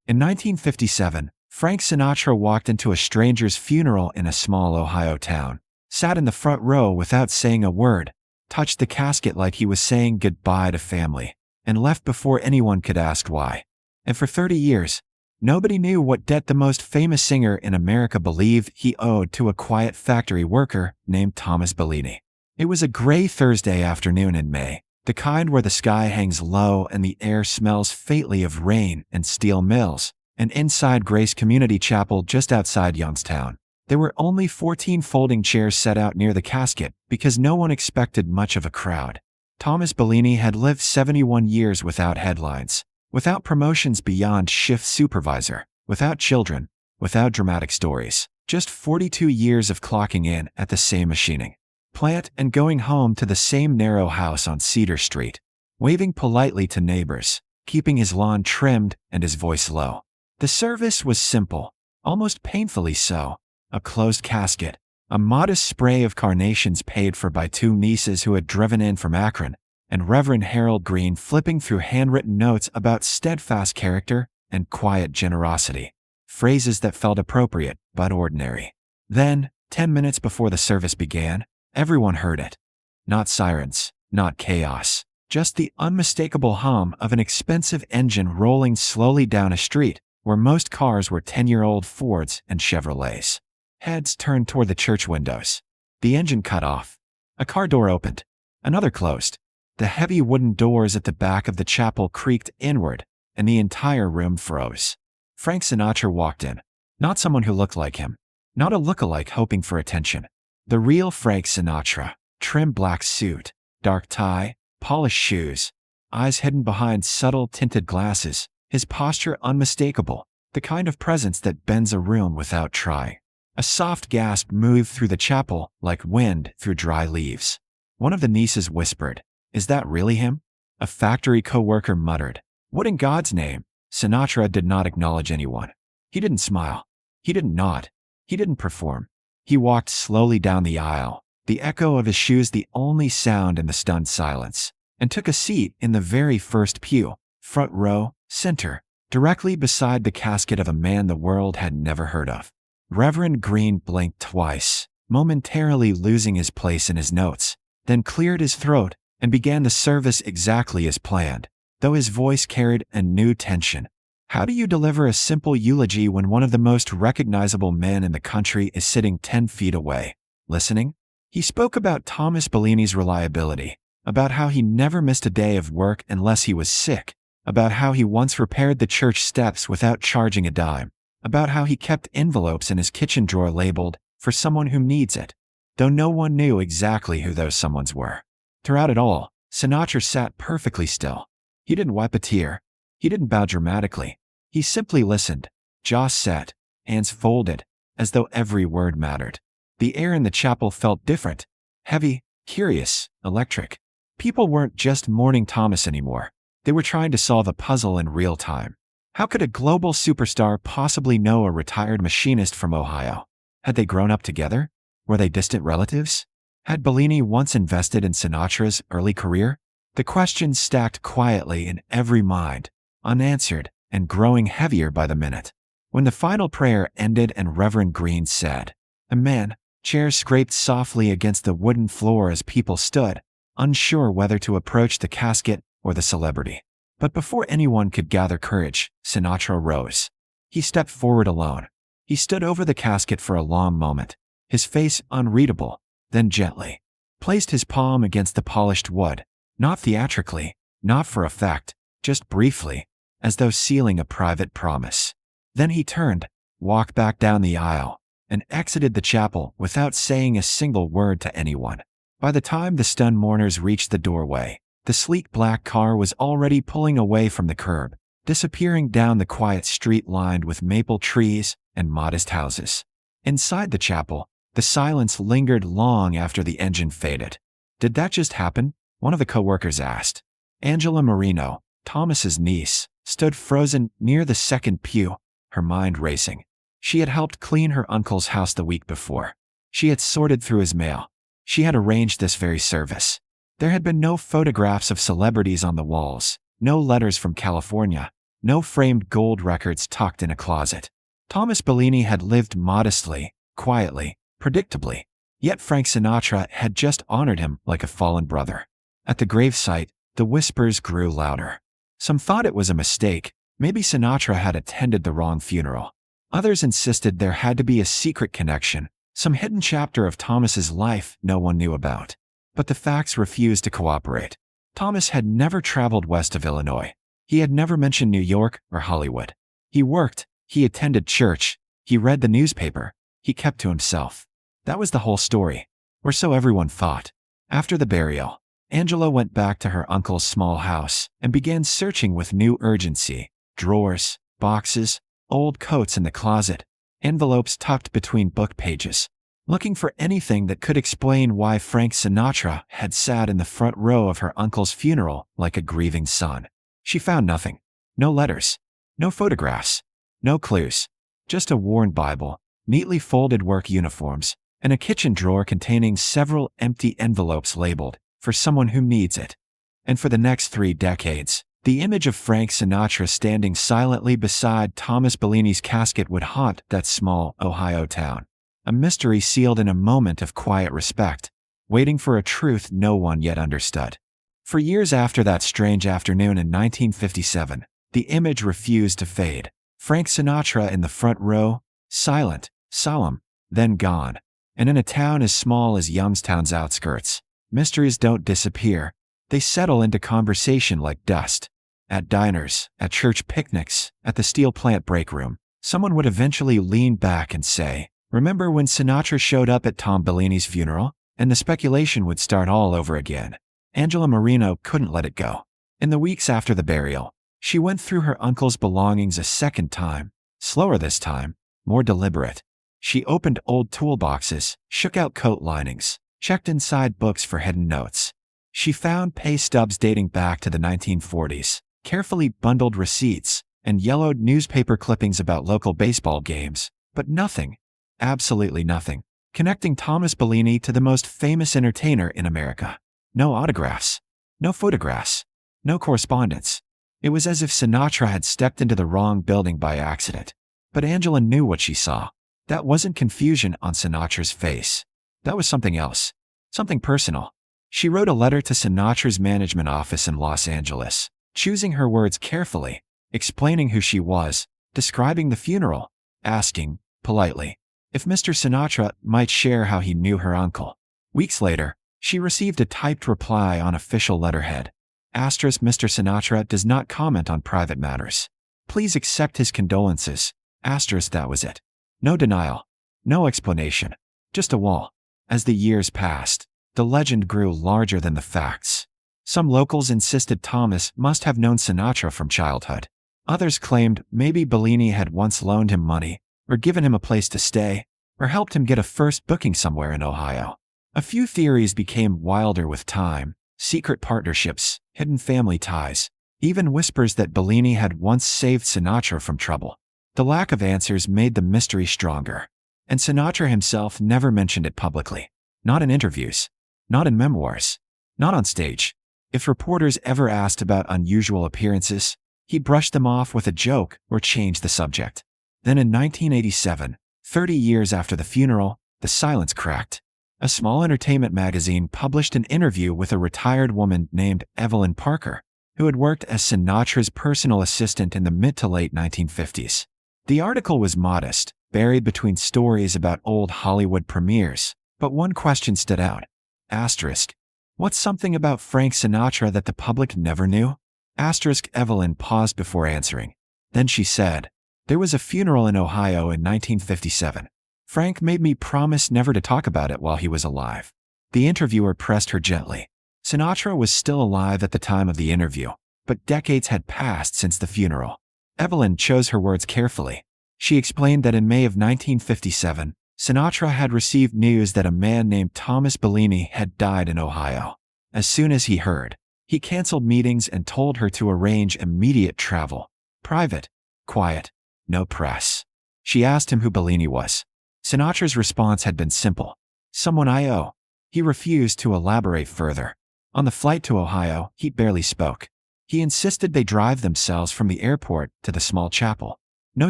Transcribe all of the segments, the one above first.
In 1957, Frank Sinatra walked into a stranger's funeral in a small Ohio town, sat in the front row without saying a word, touched the casket like he was saying goodbye to family, and left before anyone could ask why. And for 30 years, nobody knew what debt the most famous singer in America believed he owed to a quiet factory worker named Thomas Bellini. It was a gray Thursday afternoon in May, the kind where the sky hangs low and the air smells faintly of rain and steel mills, and inside Grace Community Chapel just outside Youngstown, there were only 14 folding chairs set out near the casket because no one expected much of a crowd. Thomas Bellini had lived 71 years without headlines, without promotions beyond shift supervisor, without children, without dramatic stories, just 42 years of clocking in at the same machining plant and going home to the same narrow house on Cedar Street, waving politely to neighbors, keeping his lawn trimmed and his voice low. The service was simple, almost painfully so. A closed casket, a modest spray of carnations paid for by two nieces who had driven in from Akron, and Reverend Harold Green flipping through handwritten notes about steadfast character and quiet generosity, phrases that felt appropriate but ordinary. Then, 10 minutes before the service began, everyone heard it. Not sirens, not chaos, just the unmistakable hum of an expensive engine rolling slowly down a street where most cars were 10-year-old Fords and Chevrolets. Heads turned toward the church windows. The engine cut off. A car door opened. Another closed. The heavy wooden doors at the back of the chapel creaked inward, and the entire room froze. Frank Sinatra walked in. Not someone who looked like him. Not a look-alike hoping for attention. The real Frank Sinatra. Trim black suit, dark tie, polished shoes, eyes hidden behind subtle tinted glasses, his posture unmistakable, the kind of presence that bends a room without trying. A soft gasp moved through the chapel like wind through dry leaves. One of the nieces whispered, "Is that really him?" A factory co-worker muttered, "What in God's name?" Sinatra did not acknowledge anyone. He didn't smile. He didn't nod. He didn't perform. He walked slowly down the aisle, the echo of his shoes the only sound in the stunned silence, and took a seat in the very first pew, front row, center, directly beside the casket of a man the world had never heard of. Reverend Green blinked twice, momentarily losing his place in his notes, then cleared his throat and began the service exactly as planned, though his voice carried a new tension. How do you deliver a simple eulogy when one of the most recognizable men in the country is sitting 10 feet away, listening? He spoke about Thomas Bellini's reliability, about how he never missed a day of work unless he was sick, about how he once repaired the church steps without charging a dime, about how he kept envelopes in his kitchen drawer labeled, "For someone who needs it," though no one knew exactly who those someones were. Throughout it all, Sinatra sat perfectly still. He didn't wipe a tear. He didn't bow dramatically. He simply listened, jaw set, hands folded, as though every word mattered. The air in the chapel felt different, heavy, curious, electric. People weren't just mourning Thomas anymore. They were trying to solve a puzzle in real time. How could a global superstar possibly know a retired machinist from Ohio? Had they grown up together? Were they distant relatives? Had Bellini once invested in Sinatra's early career? The questions stacked quietly in every mind, unanswered and growing heavier by the minute. When the final prayer ended and Reverend Green said, "Amen," chairs scraped softly against the wooden floor as people stood, unsure whether to approach the casket or the celebrity. But before anyone could gather courage, Sinatra rose. He stepped forward alone. He stood over the casket for a long moment, his face unreadable, then gently placed his palm against the polished wood, not theatrically, not for effect, just briefly, as though sealing a private promise. Then he turned, walked back down the aisle, and exited the chapel without saying a single word to anyone. By the time the stunned mourners reached the doorway, the sleek black car was already pulling away from the curb, disappearing down the quiet street lined with maple trees and modest houses. Inside the chapel, the silence lingered long after the engine faded. "Did that just happen?" one of the co-workers asked. Angela Marino, Thomas's niece, stood frozen near the second pew, her mind racing. She had helped clean her uncle's house the week before. She had sorted through his mail. She had arranged this very service. There had been no photographs of celebrities on the walls, no letters from California, No framed gold records tucked in a closet. Thomas Bellini had lived modestly, quietly, predictably. Yet Frank Sinatra had just honored him like a fallen brother. At the gravesite, the whispers grew louder. Some thought it was a mistake. Maybe Sinatra had attended the wrong funeral. Others insisted there had to be a secret connection, some hidden chapter of Thomas's life no one knew about. But the facts refused to cooperate. Thomas had never traveled west of Illinois. He had never mentioned New York or Hollywood. He worked, he attended church, he read the newspaper, he kept to himself. That was the whole story, or so everyone thought. After the burial, Angela went back to her uncle's small house and began searching with new urgency. Drawers, boxes, old coats in the closet, envelopes tucked between book pages, looking for anything that could explain why Frank Sinatra had sat in the front row of her uncle's funeral like a grieving son. She found nothing. No letters, no photographs, no clues. Just a worn Bible, neatly folded work uniforms, and a kitchen drawer containing several empty envelopes labeled, "For someone who needs it." And for the next 3 decades, the image of Frank Sinatra standing silently beside Thomas Bellini's casket would haunt that small Ohio town. A mystery sealed in a moment of quiet respect, waiting for a truth no one yet understood. For years after that strange afternoon in 1957, the image refused to fade. Frank Sinatra in the front row, silent, solemn, then gone. And in a town as small as Youngstown's outskirts, mysteries don't disappear. They settle into conversation like dust. At diners, at church picnics, at the steel plant break room, someone would eventually lean back and say, "Remember when Sinatra showed up at Tom Bellini's funeral?" And the speculation would start all over again. Angela Marino couldn't let it go. In the weeks after the burial, she went through her uncle's belongings a second time, slower this time, more deliberate. She opened old toolboxes, shook out coat linings, checked inside books for hidden notes. She found pay stubs dating back to the 1940s, carefully bundled receipts, and yellowed newspaper clippings about local baseball games, but nothing, absolutely nothing, connecting Thomas Bellini to the most famous entertainer in America. No autographs, no photographs, no correspondence. It was as if Sinatra had stepped into the wrong building by accident. But Angela knew what she saw. That wasn't confusion on Sinatra's face. That was something else, something personal. She wrote a letter to Sinatra's management office in Los Angeles, choosing her words carefully, explaining who she was, describing the funeral, asking, politely, if Mr. Sinatra might share how he knew her uncle. Weeks later, she received a typed reply on official letterhead. Asterisk, Mr. Sinatra does not comment on private matters. Please accept his condolences. Asterisk, that was it. No denial, no explanation, just a wall. As the years passed, the legend grew larger than the facts. Some locals insisted Thomas must have known Sinatra from childhood. Others claimed maybe Bellini had once loaned him money, or given him a place to stay, or helped him get a first booking somewhere in Ohio. A few theories became wilder with time: secret partnerships, hidden family ties, even whispers that Bellini had once saved Sinatra from trouble. The lack of answers made the mystery stronger. And Sinatra himself never mentioned it publicly. Not in interviews. Not in memoirs. Not on stage. If reporters ever asked about unusual appearances, he brushed them off with a joke or changed the subject. Then in 1987, 30 years after the funeral, the silence cracked. A small entertainment magazine published an interview with a retired woman named Evelyn Parker, who had worked as Sinatra's personal assistant in the mid to late 1950s. The article was modest, buried between stories about old Hollywood premieres, but one question stood out. Asterisk. What's something about Frank Sinatra that the public never knew? Asterisk. Evelyn paused before answering. Then she said, "There was a funeral in Ohio in 1957. Frank made me promise never to talk about it while he was alive." The interviewer pressed her gently. Sinatra was still alive at the time of the interview, but decades had passed since the funeral. Evelyn chose her words carefully. She explained that in May of 1957, Sinatra had received news that a man named Thomas Bellini had died in Ohio. As soon as he heard, he canceled meetings and told her to arrange immediate travel. Private, quiet, no press. She asked him who Bellini was. Sinatra's response had been simple: "Someone I owe." He refused to elaborate further. On the flight to Ohio, he barely spoke. He insisted they drive themselves from the airport to the small chapel. No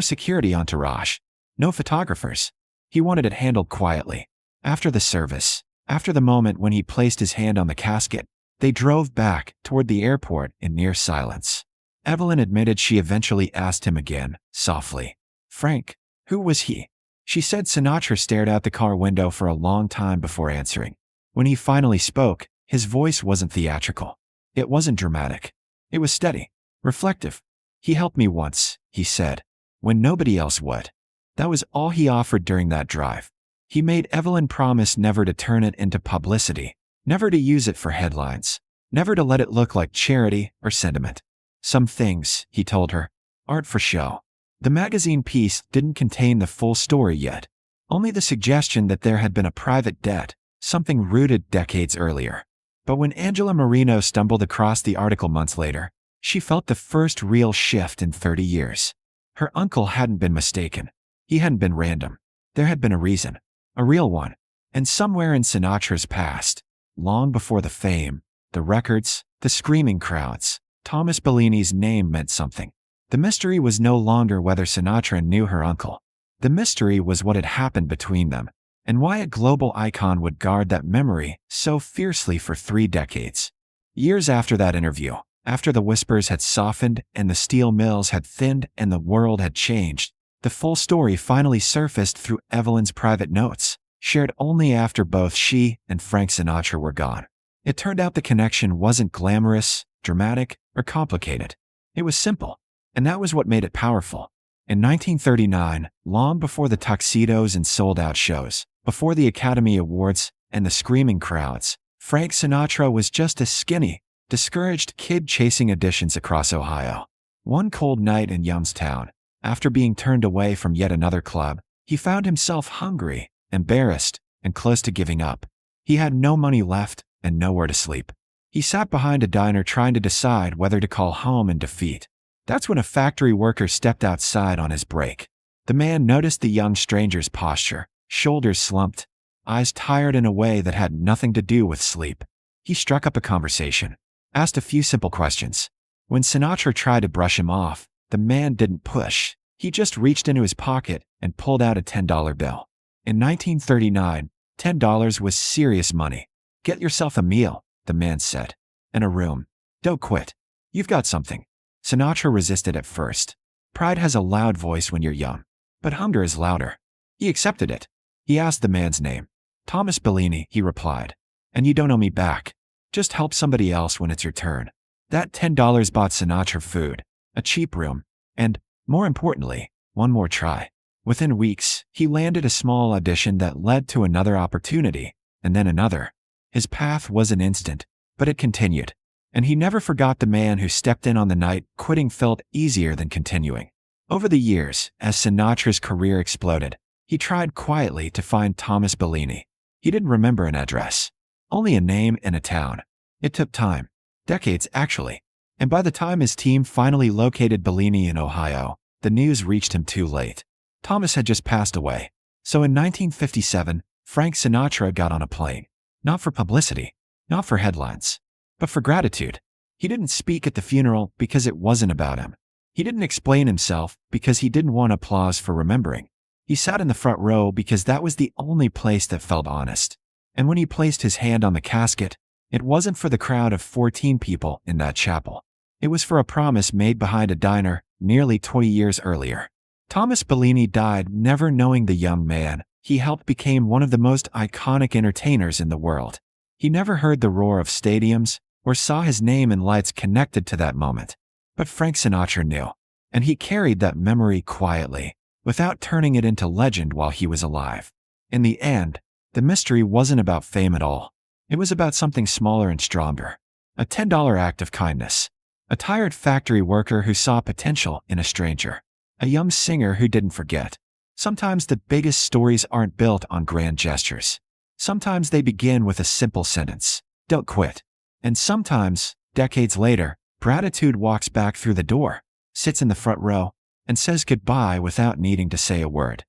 security entourage. No photographers. He wanted it handled quietly. After the service, after the moment when he placed his hand on the casket, they drove back toward the airport in near silence. Evelyn admitted she eventually asked him again, softly. Frank, who was he? She said Sinatra stared out the car window for a long time before answering. When he finally spoke, his voice wasn't theatrical. It wasn't dramatic. It was steady, reflective. He helped me once, he said, when nobody else would. That was all he offered during that drive. He made Evelyn promise never to turn it into publicity, never to use it for headlines, never to let it look like charity or sentiment. Some things, he told her, aren't for show. The magazine piece didn't contain the full story yet, only the suggestion that there had been a private debt, something rooted decades earlier. But when Angela Marino stumbled across the article months later, she felt the first real shift in 30 years. Her uncle hadn't been mistaken. He hadn't been random. There had been a reason, a real one. And somewhere in Sinatra's past, long before the fame, the records, the screaming crowds, Thomas Bellini's name meant something. The mystery was no longer whether Sinatra knew her uncle. The mystery was what had happened between them, and why a global icon would guard that memory so fiercely for 3 decades. Years after that interview, after the whispers had softened and the steel mills had thinned and the world had changed, the full story finally surfaced through Evelyn's private notes, shared only after both she and Frank Sinatra were gone. It turned out the connection wasn't glamorous, dramatic, or complicated. It was simple, and that was what made it powerful. In 1939, long before the tuxedos and sold-out shows, before the Academy Awards and the screaming crowds, Frank Sinatra was just a skinny, discouraged kid chasing auditions across Ohio. One cold night in Youngstown, after being turned away from yet another club, he found himself hungry, embarrassed, and close to giving up. He had no money left and nowhere to sleep. He sat behind a diner trying to decide whether to call home in defeat. That's when a factory worker stepped outside on his break. The man noticed the young stranger's posture, shoulders slumped, eyes tired in a way that had nothing to do with sleep. He struck up a conversation, asked a few simple questions. When Sinatra tried to brush him off, the man didn't push. He just reached into his pocket and pulled out a $10 bill. In 1939, $10 was serious money. Get yourself a meal, the man said, and a room. Don't quit. You've got something. Sinatra resisted at first. Pride has a loud voice when you're young, but hunger is louder. He accepted it. He asked the man's name. Thomas Bellini, he replied. And you don't owe me back. Just help somebody else when it's your turn. That $10 bought Sinatra food, a cheap room, and, more importantly, one more try. Within weeks, he landed a small audition that led to another opportunity, and then another. His path wasn't instant, but it continued. And he never forgot the man who stepped in on the night quitting felt easier than continuing. Over the years, as Sinatra's career exploded, he tried quietly to find Thomas Bellini. He didn't remember an address, only a name and a town. It took time, decades actually, and by the time his team finally located Bellini in Ohio, the news reached him too late. Thomas had just passed away. So in 1957, Frank Sinatra got on a plane. Not for publicity, not for headlines, but for gratitude. He didn't speak at the funeral because it wasn't about him. He didn't explain himself because he didn't want applause for remembering. He sat in the front row because that was the only place that felt honest. And when he placed his hand on the casket, it wasn't for the crowd of 14 people in that chapel. It was for a promise made behind a diner nearly 20 years earlier. Thomas Bellini died never knowing the young man he helped became one of the most iconic entertainers in the world. He never heard the roar of stadiums or saw his name in lights connected to that moment. But Frank Sinatra knew, and he carried that memory quietly, without turning it into legend while he was alive. In the end, the mystery wasn't about fame at all. It was about something smaller and stronger. A $10 act of kindness. A tired factory worker who saw potential in a stranger. A young singer who didn't forget. Sometimes the biggest stories aren't built on grand gestures. Sometimes they begin with a simple sentence, "Don't quit." And sometimes, decades later, gratitude walks back through the door, sits in the front row, and says goodbye without needing to say a word.